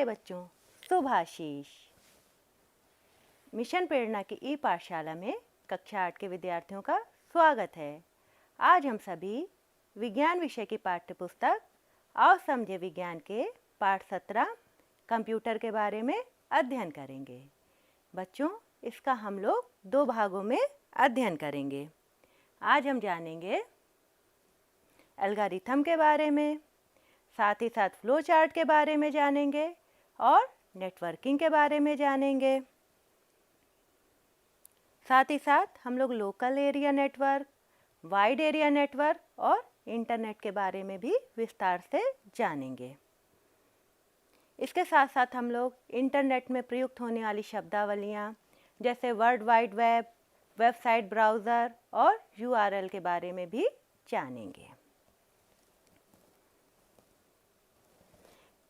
बच्चों, शुभाशीष। मिशन प्रेरणा की ई पाठशाला में कक्षा 8 के विद्यार्थियों का स्वागत है। आज हम सभी विज्ञान विषय की पाठ्यपुस्तक आओ समझे विज्ञान के पाठ 17 कंप्यूटर के बारे में अध्ययन करेंगे। बच्चों, इसका हम लोग 2 भागों में अध्ययन करेंगे। आज हम जानेंगे एल्गोरिथम के बारे में, साथ ही साथ फ्लो चार्ट के बारे में जानेंगे और नेटवर्किंग के बारे में जानेंगे। साथ ही साथ हम लोग local area network, wide area network और इंटरनेट के बारे में भी विस्तार से जानेंगे। इसके साथ साथ हम लोग इंटरनेट में प्रयुक्त होने वाली शब्दावलियाँ जैसे world wide web, website browser और URL के बारे में भी जानेंगे।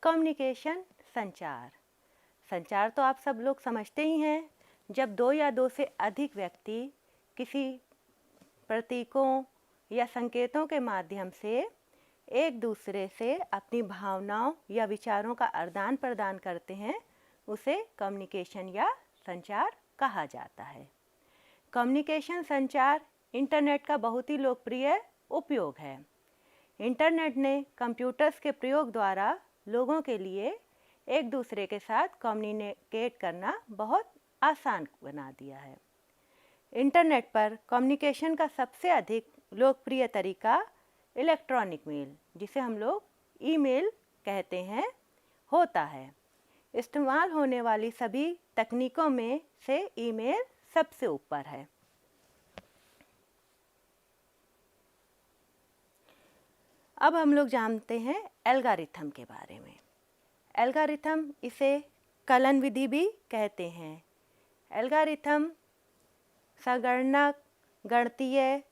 कम्युनिकेशन, संचार तो आप सब लोग समझते ही हैं। जब 2 या 2 से अधिक व्यक्ति किसी प्रतीकों या संकेतों के माध्यम से एक दूसरे से अपनी भावनाओं या विचारों का आदान प्रदान करते हैं, उसे कम्युनिकेशन या संचार कहा जाता है। कम्युनिकेशन संचार इंटरनेट का बहुत ही लोकप्रिय उपयोग है। इंटरनेट ने कंप्यूटर्स के प्रयोग द्वारा लोगों के लिए एक दूसरे के साथ कम्युनिकेट करना बहुत आसान बना दिया है। इंटरनेट पर कम्युनिकेशन का सबसे अधिक लोकप्रिय तरीका इलेक्ट्रॉनिक मेल, जिसे हम लोग ईमेल कहते हैं, होता है। इस्तेमाल होने वाली सभी तकनीकों में से ईमेल सबसे ऊपर है। अब हम लोग जानते हैं एल्गोरिथम के बारे में। एल्गोरिथम, इसे कलन विधि भी कहते हैं। एल्गोरिथम संगणक, गणितीय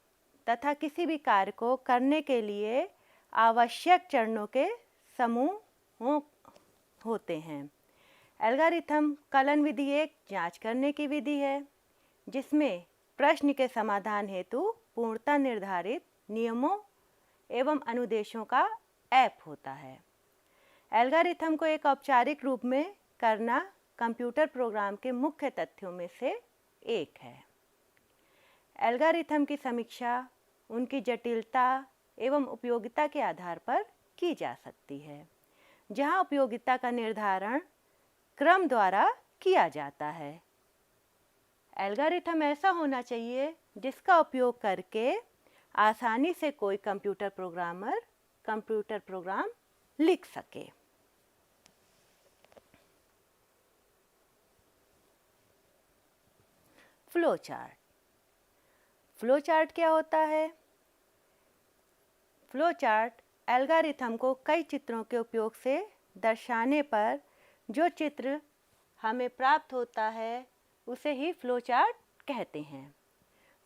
तथा किसी भी कार्य को करने के लिए आवश्यक चरणों के समूह होते हैं। एल्गोरिथम कलन विधि एक जांच करने की विधि है जिसमें प्रश्न के समाधान हेतु पूर्णतः निर्धारित नियमों एवं अनुदेशों का ऐप होता है। एल्गोरिथम को एक औपचारिक रूप में करना कंप्यूटर प्रोग्राम के मुख्य तथ्यों में से एक है। एल्गोरिथम की समीक्षा उनकी जटिलता एवं उपयोगिता के आधार पर की जा सकती है, जहां उपयोगिता का निर्धारण क्रम द्वारा किया जाता है। एल्गोरिथम ऐसा होना चाहिए जिसका उपयोग करके आसानी से कोई कंप्यूटर प्रोग्रामर कंप्यूटर प्रोग्राम लिख सके। Flow chart. फ्लो चार्ट क्या होता है? फ्लो चार्ट एल्गोरिथम को कई चित्रों के उपयोग से दर्शाने पर जो चित्र हमें प्राप्त होता है उसे ही फ्लो चार्ट कहते हैं।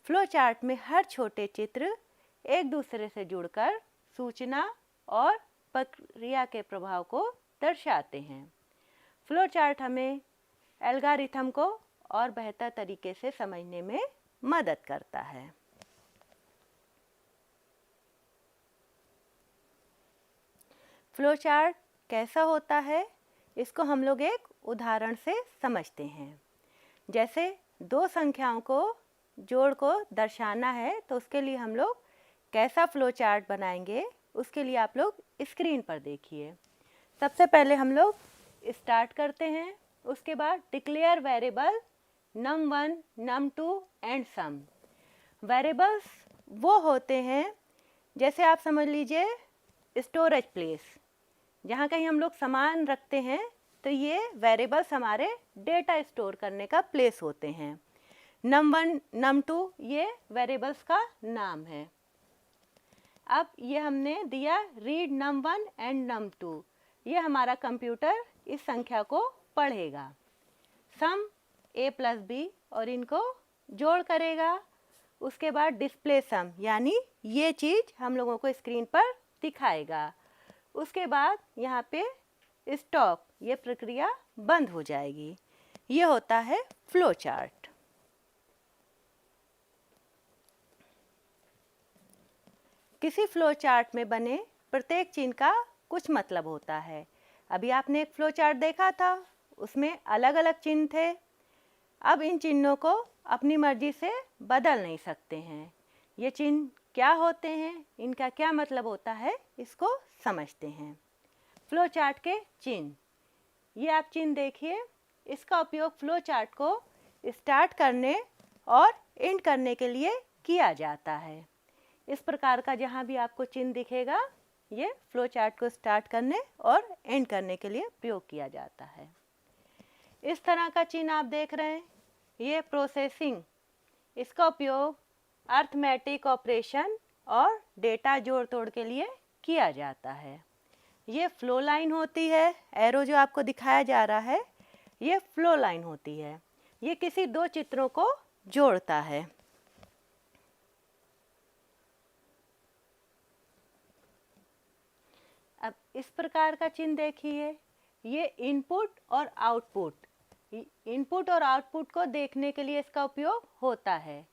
फ्लो चार्ट में हर छोटे चित्र एक दूसरे से जुड़कर सूचना और प्रक्रिया के प्रभाव को दर्शाते हैं। फ्लो चार्ट हमें एल्गोरिथम को और बेहतर तरीके से समझने में मदद करता है। फ्लो चार्ट कैसा होता है, इसको हम लोग एक उदाहरण से समझते हैं। जैसे 2 संख्याओं को जोड़ को दर्शाना है तो उसके लिए हम लोग कैसा फ्लो चार्ट बनाएंगे, उसके लिए आप लोग स्क्रीन पर देखिए। सबसे पहले हम लोग स्टार्ट करते हैं, उसके बाद declare variable num1, num2 and sum. Variables वो होते हैं, जैसे आप समझ लीजिए स्टोरेज प्लेस, जहाँ कहीं हम लोग सामान रखते हैं तो ये वेरिएबल्स हमारे डेटा स्टोर करने का प्लेस होते हैं। num1, num2 ये वेरिएबल्स का नाम है। अब ये हमने दिया रीड num1 एंड num2, ये हमारा कंप्यूटर इस संख्या को पढ़ेगा। सम a प्लस b और इनको जोड़ करेगा। उसके बाद डिस्प्ले सम, यानी ये चीज़ हम लोगों को स्क्रीन पर दिखाएगा। उसके बाद यहाँ पे स्टॉप, ये प्रक्रिया बंद हो जाएगी। ये होता है फ्लो चार्ट। किसी फ्लो चार्ट में बने प्रत्येक चिन्ह का कुछ मतलब होता है। अभी आपने एक फ्लो चार्ट देखा था, उसमें अलग अलग चिन्ह थे। अब इन चिन्हों को अपनी मर्जी से बदल नहीं सकते हैं। ये चिन्ह क्या होते हैं, इनका क्या मतलब होता है, इसको समझते हैं। फ्लो चार्ट के चिन्ह, ये आप चिन्ह देखिए। इसका उपयोग फ्लो चार्ट को स्टार्ट करने और एंड करने के लिए किया जाता है। इस प्रकार का जहाँ भी आपको चिन्ह दिखेगा, ये फ्लो चार्ट को स्टार्ट करने और एंड करने के लिए प्रयोग किया जाता है। इस तरह का चिन्ह आप देख रहे हैं, ये प्रोसेसिंग, इसका उपयोग अर्थमेटिक ऑपरेशन और डेटा जोड़ तोड़ के लिए किया जाता है। ये फ्लो लाइन होती है, एरो जो आपको दिखाया जा रहा है ये फ्लो लाइन होती है। ये किसी दो चित्रों को जोड़ता है। अब इस प्रकार का चिन्ह देखिए, ये इनपुट और आउटपुट, इनपुट और आउटपुट को देखने के लिए इसका उपयोग होता है।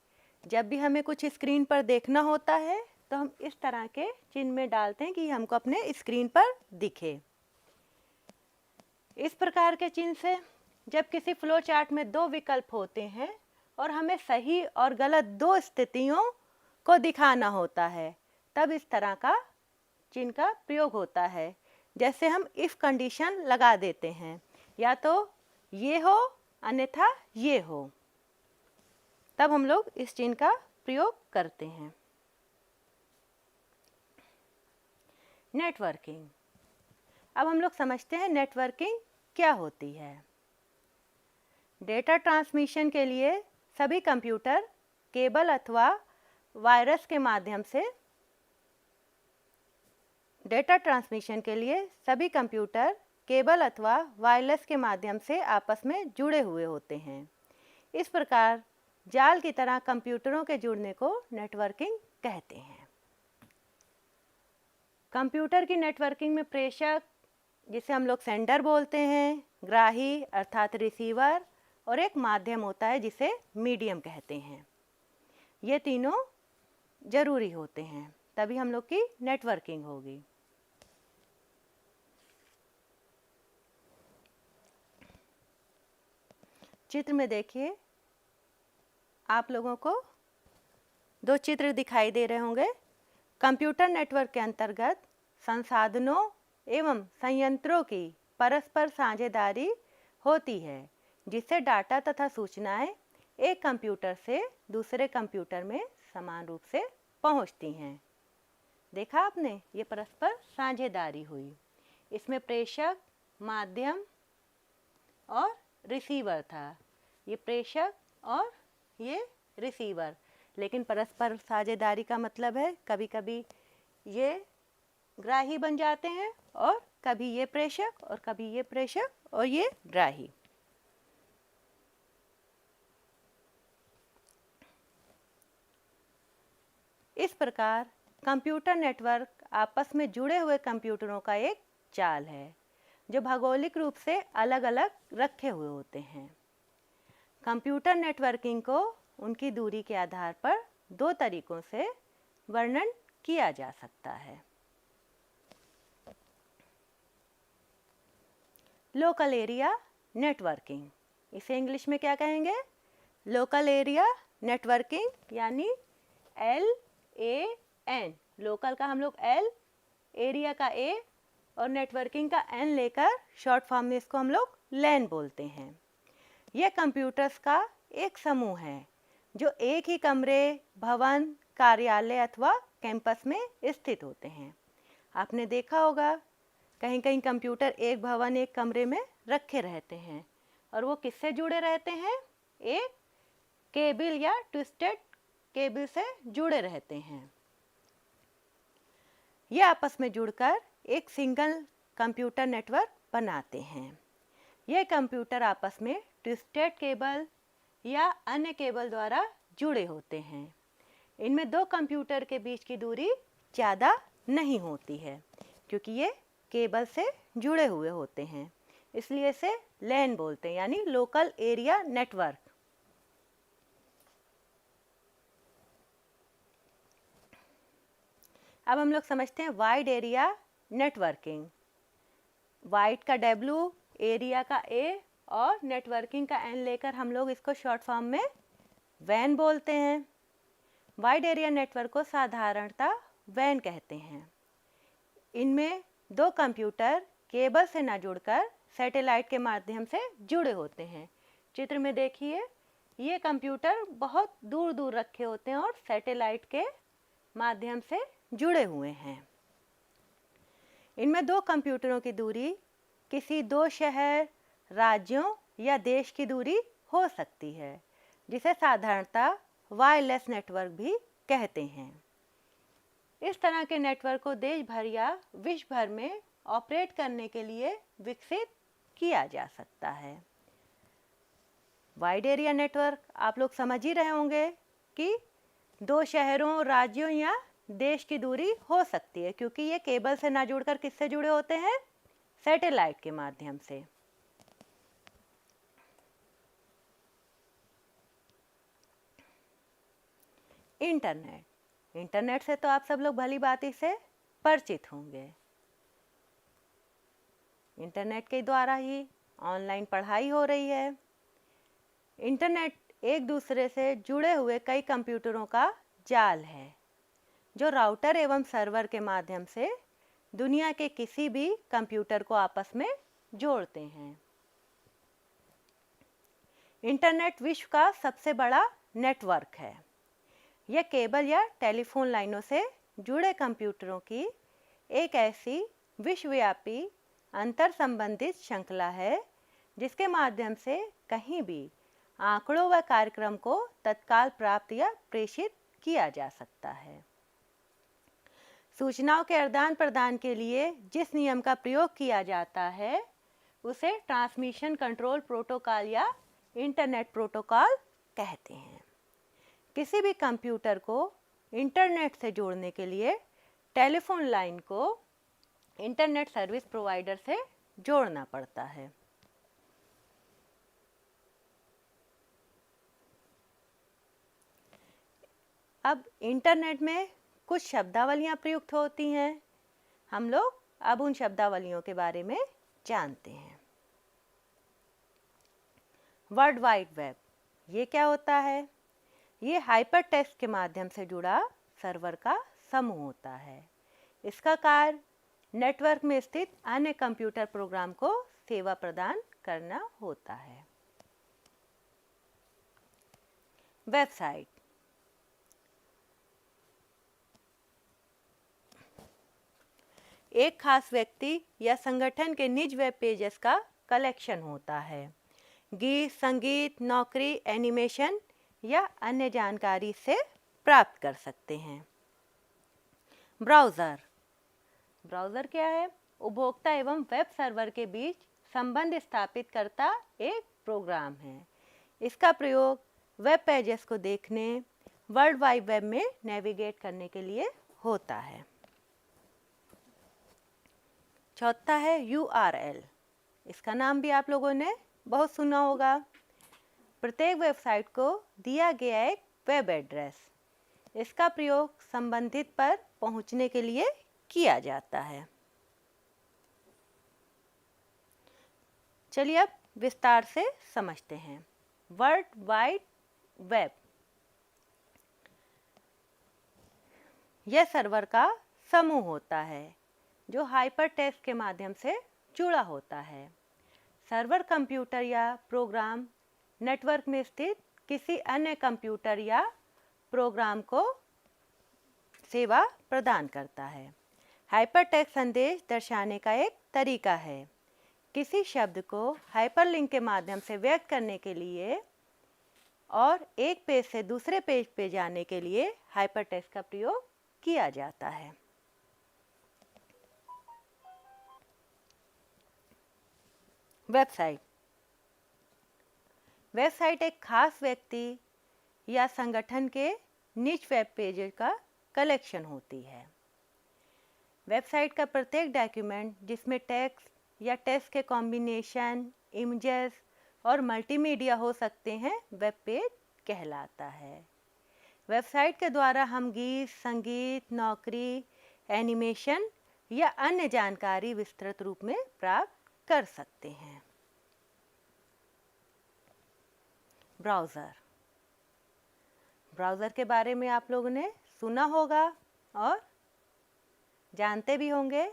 जब भी हमें कुछ स्क्रीन पर देखना होता है तो हम इस तरह के चिन्ह में डालते हैं कि हमको अपने स्क्रीन पर दिखे। इस प्रकार के चिन्ह से जब किसी फ्लो चार्ट में दो विकल्प होते हैं और हमें सही और गलत दो स्थितियों को दिखाना होता है, तब इस तरह का चिन्ह का प्रयोग होता है। जैसे हम इफ कंडीशन लगा देते हैं, या तो ये हो अन्यथा ये हो, तब हम लोग इस चिन्ह का प्रयोग करते हैं। नेटवर्किंग, अब हम लोग समझते हैं नेटवर्किंग क्या होती है। डेटा ट्रांसमिशन के लिए सभी कंप्यूटर केबल अथवा वायरस के माध्यम से वायरलेस के माध्यम से आपस में जुड़े हुए होते हैं। इस प्रकार जाल की तरह कंप्यूटरों के जुड़ने को नेटवर्किंग कहते हैं। कंप्यूटर की नेटवर्किंग में प्रेषक, जिसे हम लोग सेंडर बोलते हैं, ग्राही अर्थात रिसीवर, और एक माध्यम होता है जिसे मीडियम कहते हैं। ये तीनों जरूरी होते हैं, तभी हम लोग की नेटवर्किंग होगी। चित्र में देखिए, आप लोगों को दो चित्र दिखाई दे रहे होंगे। कंप्यूटर नेटवर्क के अंतर्गत संसाधनों एवं संयंत्रों की परस्पर साझेदारी होती है, जिससे डाटा तथा सूचनाएं एक कंप्यूटर से दूसरे कंप्यूटर में समान रूप से पहुंचती हैं। देखा आपने, ये परस्पर साझेदारी हुई। इसमें प्रेषक, माध्यम और रिसीवर था। ये प्रेषक और ये रिसीवर, लेकिन परस्पर साझेदारी का मतलब है कभी कभी ये ग्राही बन जाते हैं और कभी ये प्रेषक और कभी ये प्रेषक और ये ग्राही। इस प्रकार कंप्यूटर नेटवर्क आपस में जुड़े हुए कंप्यूटरों का एक जाल है, जो भौगोलिक रूप से अलग अलग रखे हुए होते हैं। कंप्यूटर नेटवर्किंग को उनकी दूरी के आधार पर दो तरीकों से वर्णन किया जा सकता है। लोकल एरिया नेटवर्किंग, इसे इंग्लिश में क्या कहेंगे? लोकल एरिया नेटवर्किंग, यानी LAN। लोकल का हम लोग L, एरिया का A और नेटवर्किंग का N लेकर शॉर्ट फॉर्म में इसको हम लोग LAN बोलते हैं। यह कंप्यूटर्स का एक समूह है जो एक ही कमरे, भवन, कार्यालय अथवा कैंपस में स्थित होते हैं। आपने देखा होगा कहीं कहीं कंप्यूटर एक भवन, एक कमरे में रखे रहते हैं और वो किससे जुड़े रहते हैं? एक केबल या ट्विस्टेड केबल से जुड़े रहते हैं। ये आपस में जुड़कर एक सिंगल कंप्यूटर नेटवर्क बनाते हैं। ये कंप्यूटर आपस में ट्विस्टेड केबल या अन्य केबल द्वारा जुड़े होते हैं। इनमें दो कंप्यूटर के बीच की दूरी ज़्यादा नहीं होती है, क्योंकि ये केबल से जुड़े हुए होते हैं, इसलिए इसे LAN बोलते हैं, यानी लोकल एरिया नेटवर्क। अब हम लोग समझते हैं वाइड एरिया नेटवर्किंग। वाइड का W, एरिया का A और नेटवर्किंग का N लेकर हम लोग इसको शॉर्ट फॉर्म में वैन बोलते हैं। वाइड एरिया नेटवर्क को साधारणतः वैन कहते हैं। इनमें दो कंप्यूटर केबल से ना जुड़कर सैटेलाइट के माध्यम से जुड़े होते हैं। चित्र में देखिए, ये कंप्यूटर बहुत दूर दूर रखे होते हैं और सैटेलाइट के माध्यम से जुड़े हुए हैं। इनमें दो कंप्यूटरों की दूरी किसी दो शहर, राज्यों या देश की दूरी हो सकती है, जिसे साधारणतः वायरलेस नेटवर्क भी कहते हैं। इस तरह के नेटवर्क को देश भर या विश्व भर में ऑपरेट करने के लिए विकसित किया जा सकता है। वाइड एरिया नेटवर्क आप लोग समझ ही रहे होंगे कि दो शहरों, राज्यों या देश की दूरी हो सकती है, क्योंकि ये केबल से ना जुड़कर किससे जुड़े होते हैं? सैटेलाइट के माध्यम से। इंटरनेट से तो आप सब लोग भली भांति से परिचित होंगे। इंटरनेट के द्वारा ही ऑनलाइन पढ़ाई हो रही है। इंटरनेट एक दूसरे से जुड़े हुए कई कंप्यूटरों का जाल है, जो राउटर एवं सर्वर के माध्यम से दुनिया के किसी भी कंप्यूटर को आपस में जोड़ते हैं। इंटरनेट विश्व का सबसे बड़ा नेटवर्क है। यह केबल या टेलीफोन लाइनों से जुड़े कंप्यूटरों की एक ऐसी विश्वव्यापी अंतर संबंधित श्रृंखला है, जिसके माध्यम से कहीं भी आंकड़ों व कार्यक्रम को तत्काल प्राप्त या प्रेषित किया जा सकता है। सूचनाओं के आदान प्रदान के लिए जिस नियम का प्रयोग किया जाता है उसे ट्रांसमिशन कंट्रोल प्रोटोकॉल या इंटरनेट प्रोटोकॉल कहते हैं। किसी भी कंप्यूटर को इंटरनेट से जोड़ने के लिए टेलीफोन लाइन को इंटरनेट सर्विस प्रोवाइडर से जोड़ना पड़ता है। अब इंटरनेट में कुछ शब्दावलियां प्रयुक्त होती हैं। हम लोग अब उन शब्दावलियों के बारे में जानते हैं। वर्ल्ड वाइड वेब, ये क्या होता है? ये हाइपर टेक्स्ट के माध्यम से जुड़ा सर्वर का समूह होता है। इसका कार्य नेटवर्क में स्थित अन्य कंप्यूटर प्रोग्राम को सेवा प्रदान करना होता है। वेबसाइट, एक खास व्यक्ति या संगठन के निज वेब पेजेस का कलेक्शन होता है। गीत, संगीत, नौकरी, एनिमेशन या अन्य जानकारी से प्राप्त कर सकते हैं। ब्राउज़र, ब्राउज़र क्या है? उपभोक्ता एवं वेब सर्वर के बीच संबंध स्थापित करता एक प्रोग्राम है। इसका प्रयोग वेब पेजेस को देखने, वर्ल्ड वाइड वेब में नेविगेट करने के लिए होता है। चौथा है URL। इसका नाम भी आप लोगों ने बहुत सुना होगा। प्रत्येक वेबसाइट को दिया गया एक वेब एड्रेस। इसका प्रयोग संबंधित पर पहुंचने के लिए किया जाता है। चलिए अब विस्तार से समझते हैं। वर्ल्ड वाइड वेब, यह सर्वर का समूह होता है जो हाइपर टेक्स्ट के माध्यम से जुड़ा होता है। सर्वर कंप्यूटर या प्रोग्राम नेटवर्क में स्थित किसी अन्य कंप्यूटर या प्रोग्राम को सेवा प्रदान करता है। हाइपरटेक्स्ट संदेश दर्शाने का एक तरीका है। किसी शब्द को हाइपरलिंक के माध्यम से व्यक्त करने के लिए और एक पेज से दूसरे पेज पे जाने के लिए हाइपरटेक्स्ट का प्रयोग किया जाता है। वेबसाइट, वेबसाइट एक खास व्यक्ति या संगठन के निज वेब पेज का कलेक्शन होती है। वेबसाइट का प्रत्येक डॉक्यूमेंट जिसमें टेक्स्ट या टेक्स्ट के कॉम्बिनेशन, इमेजेस और मल्टीमीडिया हो सकते हैं, वेब पेज कहलाता है। वेबसाइट के द्वारा हम गीत, संगीत, नौकरी, एनिमेशन या अन्य जानकारी विस्तृत रूप में प्राप्त कर सकते हैं। ब्राउज़र, ब्राउज़र के बारे में आप लोगों ने सुना होगा और जानते भी होंगे।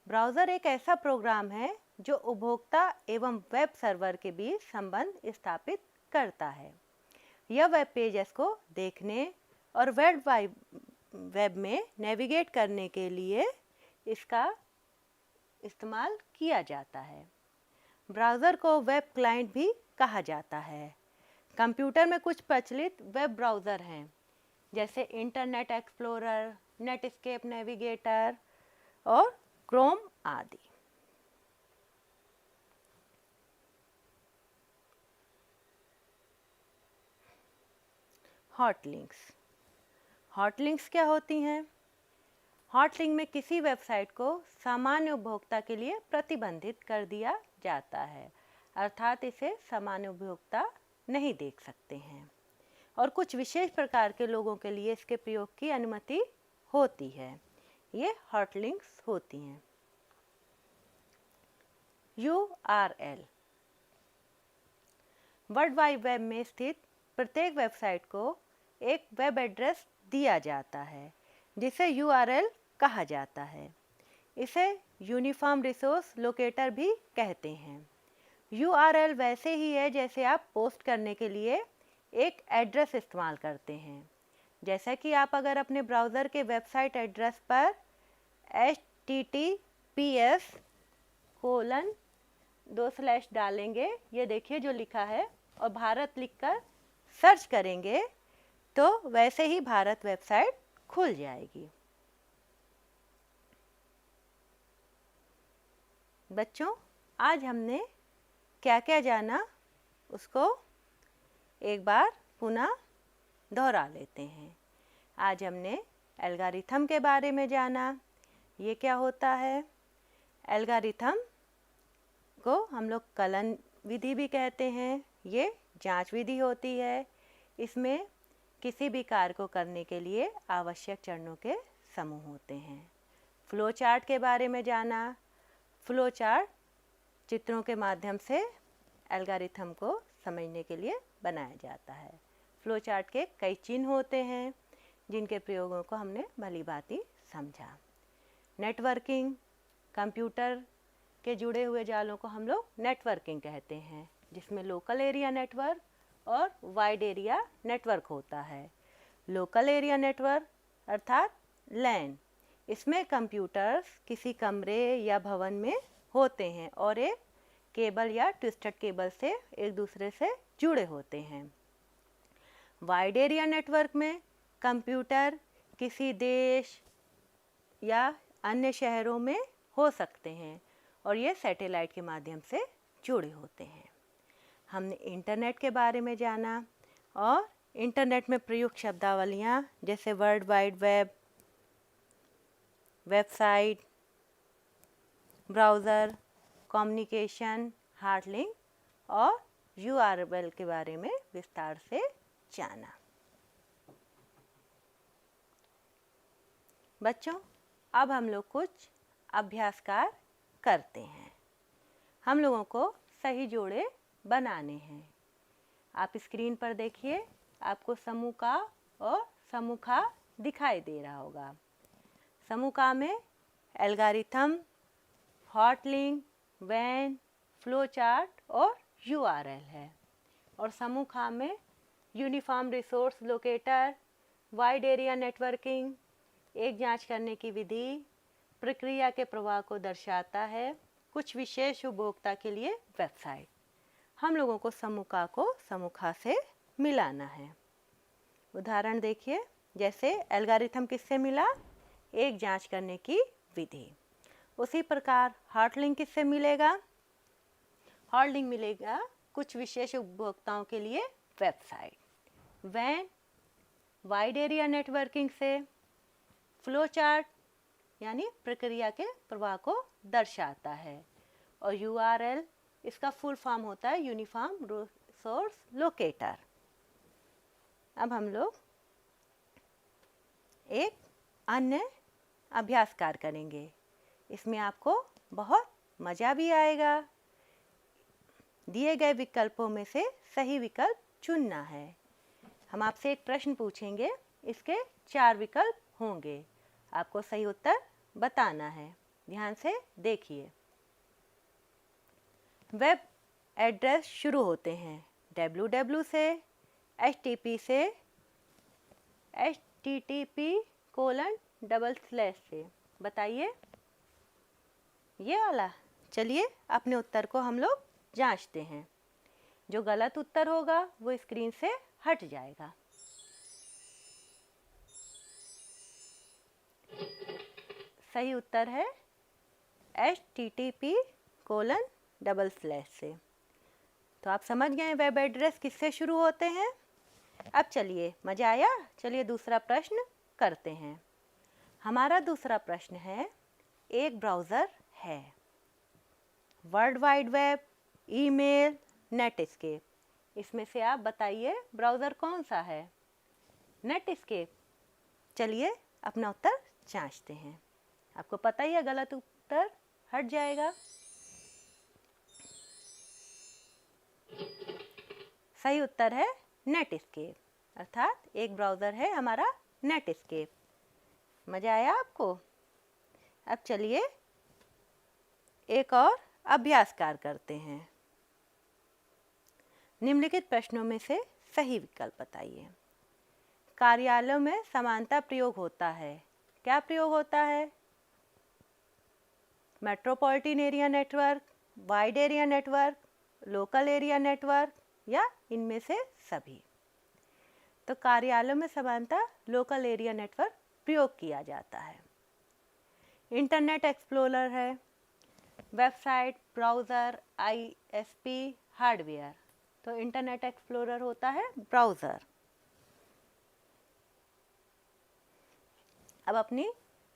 ब्राउज़र एक ऐसा प्रोग्राम है जो उपभोक्ता एवं वेब सर्वर के बीच संबंध स्थापित करता है। यह वेब पेजेस को देखने और वेब में नेविगेट करने के लिए इसका इस्तेमाल किया जाता है। ब्राउज़र को वेब क्लाइंट भी कहा जाता है। कंप्यूटर में कुछ प्रचलित वेब ब्राउज़र हैं, जैसे इंटरनेट एक्सप्लोरर, नेटस्केप नेविगेटर और क्रोम आदि। हॉट लिंक्स, हॉट लिंक्स क्या होती हैं? हॉट लिंक में किसी वेबसाइट को सामान्य उपभोक्ता के लिए प्रतिबंधित कर दिया जाता है, अर्थात इसे सामान्य उपभोक्ता नहीं देख सकते हैं और कुछ विशेष प्रकार के लोगों के लिए इसके प्रयोग की अनुमति होती है। ये हॉट लिंक्स होती हैं। URL, वर्ल्ड वाइड वेब में स्थित प्रत्येक वेबसाइट को एक वेब एड्रेस दिया जाता है जिसे URL कहा जाता है। इसे यूनिफॉर्म रिसोर्स लोकेटर भी कहते हैं। URL वैसे ही है जैसे आप पोस्ट करने के लिए एक एड्रेस इस्तेमाल करते हैं। जैसा कि आप अगर अपने ब्राउज़र के वेबसाइट एड्रेस पर https:// डालेंगे, ये देखिए जो लिखा है, और भारत लिखकर सर्च करेंगे तो वैसे ही भारत वेबसाइट खुल जाएगी। बच्चों, आज हमने क्या क्या जाना उसको एक बार पुनः दोहरा लेते हैं। आज हमने एल्गोरिथम के बारे में जाना। ये क्या होता है? एल्गोरिथम को हम लोग कलन विधि भी कहते हैं। ये जांच विधि होती है। इसमें किसी भी कार्य को करने के लिए आवश्यक चरणों के समूह होते हैं। फ्लो चार्ट के बारे में जाना। फ्लो चार्ट चित्रों के माध्यम से एल्गोरिथम को समझने के लिए बनाया जाता है। फ्लो चार्ट के कई चिन्ह होते हैं जिनके प्रयोगों को हमने भली भांति समझा। नेटवर्किंग, कंप्यूटर के जुड़े हुए जालों को हम लोग नेटवर्किंग कहते हैं, जिसमें लोकल एरिया नेटवर्क और वाइड एरिया नेटवर्क होता है। लोकल एरिया नेटवर्क अर्थात लैन, इसमें कंप्यूटर्स किसी कमरे या भवन में होते हैं और एक केबल या ट्विस्टेड केबल से एक दूसरे से जुड़े होते हैं। वाइड एरिया नेटवर्क में कंप्यूटर किसी देश या अन्य शहरों में हो सकते हैं और ये सैटेलाइट के माध्यम से जुड़े होते हैं। हमने इंटरनेट के बारे में जाना और इंटरनेट में प्रयुक्त शब्दावलियाँ जैसे world wide web, website, browser, communication, hard link और URL के बारे में विस्तार से जाना। बच्चों, अब हम लोग कुछ अभ्यास कार्य करते हैं। हम लोगों को सही जोड़े बनाने हैं। आप स्क्रीन पर देखिए, आपको समूह का और समूह का दिखाई दे रहा होगा। समूह का में एल्गोरिथम, हॉट लिंक, वैन, फ्लो चार्ट और URL है, और समूह खा में uniform resource locator, wide area networking, एक जांच करने की विधि, प्रक्रिया के प्रवाह को दर्शाता है, कुछ विशेष उपभोक्ता के लिए वेबसाइट। हम लोगों को समूह को समूह से मिलाना है। उदाहरण देखिए, जैसे एल्गोरिथम किससे मिला? एक जांच करने की विधि। उसी प्रकार हॉट लिंक किससे मिलेगा? हॉट लिंक मिलेगा कुछ विशेष उपभोक्ताओं के लिए वेबसाइट। वैन वाइड एरिया नेटवर्किंग से, फ्लो चार्ट यानी प्रक्रिया के प्रवाह को दर्शाता है, और URL इसका फुल फॉर्म होता है यूनिफॉर्म रिसोर्स लोकेटर। अब हम लोग एक अन्य अभ्यास कार्य करेंगे। इसमें आपको बहुत मज़ा भी आएगा दिए गए विकल्पों में से सही विकल्प चुनना है। हम आपसे एक प्रश्न पूछेंगे, इसके 4 विकल्प होंगे, आपको सही उत्तर बताना है। ध्यान से देखिए। वेब एड्रेस शुरू होते हैं www से, http से, http:// से। बताइए ये वाला। चलिए अपने उत्तर को हम लोग जांचते हैं। जो गलत उत्तर होगा वो स्क्रीन से हट जाएगा। सही उत्तर है http:// से। तो आप समझ गए वेब एड्रेस किससे शुरू होते हैं। अब चलिए, मज़ा आया? चलिए दूसरा प्रश्न करते हैं। हमारा दूसरा प्रश्न है, एक ब्राउज़र है, world wide web, email, Netscape, इसमें से आप बताइए ब्राउज़र कौन सा है। नेटस्केप। चलिए अपना उत्तर जांचते हैं। आपको पता ही है गलत उत्तर हट जाएगा। सही उत्तर है नेटस्केप, अर्थात एक ब्राउज़र है हमारा नेटस्केप। मज़ा आया आपको? अब चलिए एक और अभ्यास कार्य करते हैं। निम्नलिखित प्रश्नों में से सही विकल्प बताइए। कार्यालयों में समानता प्रयोग होता है। क्या प्रयोग होता है? Metropolitan area network, wide area network, local area network या इनमें से सभी। तो कार्यालयों में समानता लोकल एरिया नेटवर्क प्रयोग किया जाता है। इंटरनेट एक्सप्लोरर है, वेबसाइट, ब्राउज़र, ISP, हार्डवेयर। तो इंटरनेट एक्सप्लोरर होता है ब्राउज़र। अब अपनी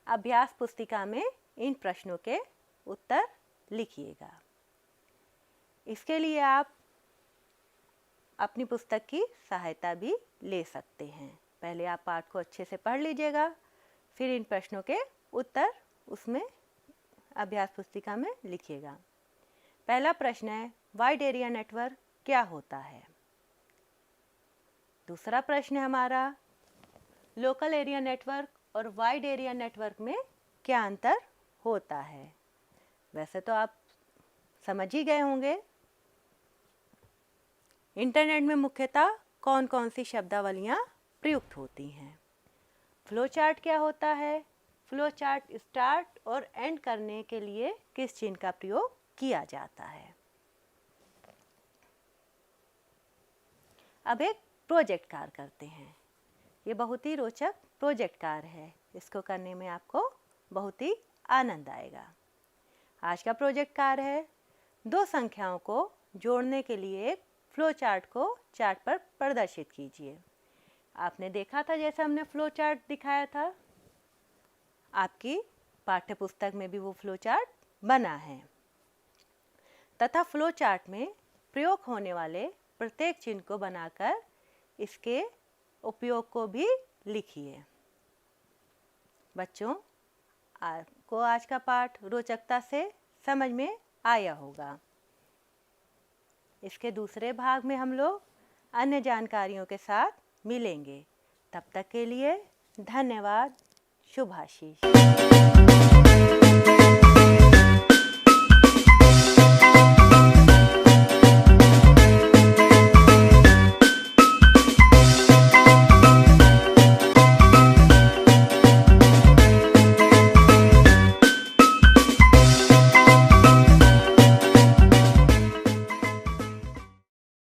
अभ्यास पुस्तिका में इन प्रश्नों के उत्तर लिखिएगा। इसके लिए आप अपनी पुस्तक की सहायता भी ले सकते हैं। पहले आप पाठ को अच्छे से पढ़ लीजिएगा, फिर इन प्रश्नों के उत्तर उसमें अभ्यास पुस्तिका में लिखिएगा। पहला प्रश्न है, वाइड एरिया नेटवर्क क्या होता है? दूसरा प्रश्न है हमारा, लोकल एरिया नेटवर्क और वाइड एरिया नेटवर्क में क्या अंतर होता है? वैसे तो आप समझ ही गए होंगे। इंटरनेट में मुख्यतः कौन कौन सी शब्दावलियाँ प्रयुक्त होती हैं? फ्लो चार्ट क्या होता है? फ्लो चार्ट स्टार्ट और एंड करने के लिए किस चिन्ह का प्रयोग किया जाता है? अब एक प्रोजेक्ट कार्य करते हैं। ये बहुत ही रोचक प्रोजेक्ट कार्य है, इसको करने में आपको बहुत ही आनंद आएगा। आज का प्रोजेक्ट कार्य है, 2 संख्याओं को जोड़ने के लिए एक फ्लो चार्ट को चार्ट पर प्रदर्शित कीजिए। आपने देखा था जैसे हमने फ्लो चार्ट दिखाया था, आपकी पाठ्य पुस्तक में भी वो फ्लो चार्ट बना है, तथा फ्लो चार्ट में प्रयोग होने वाले प्रत्येक चिन्ह को बनाकर इसके उपयोग को भी लिखिए। बच्चों, आपको आज का पाठ रोचकता से समझ में आया होगा। इसके दूसरे भाग में हम लोग अन्य जानकारियों के साथ मिलेंगे। तब तक के लिए धन्यवाद। शुभाशीष।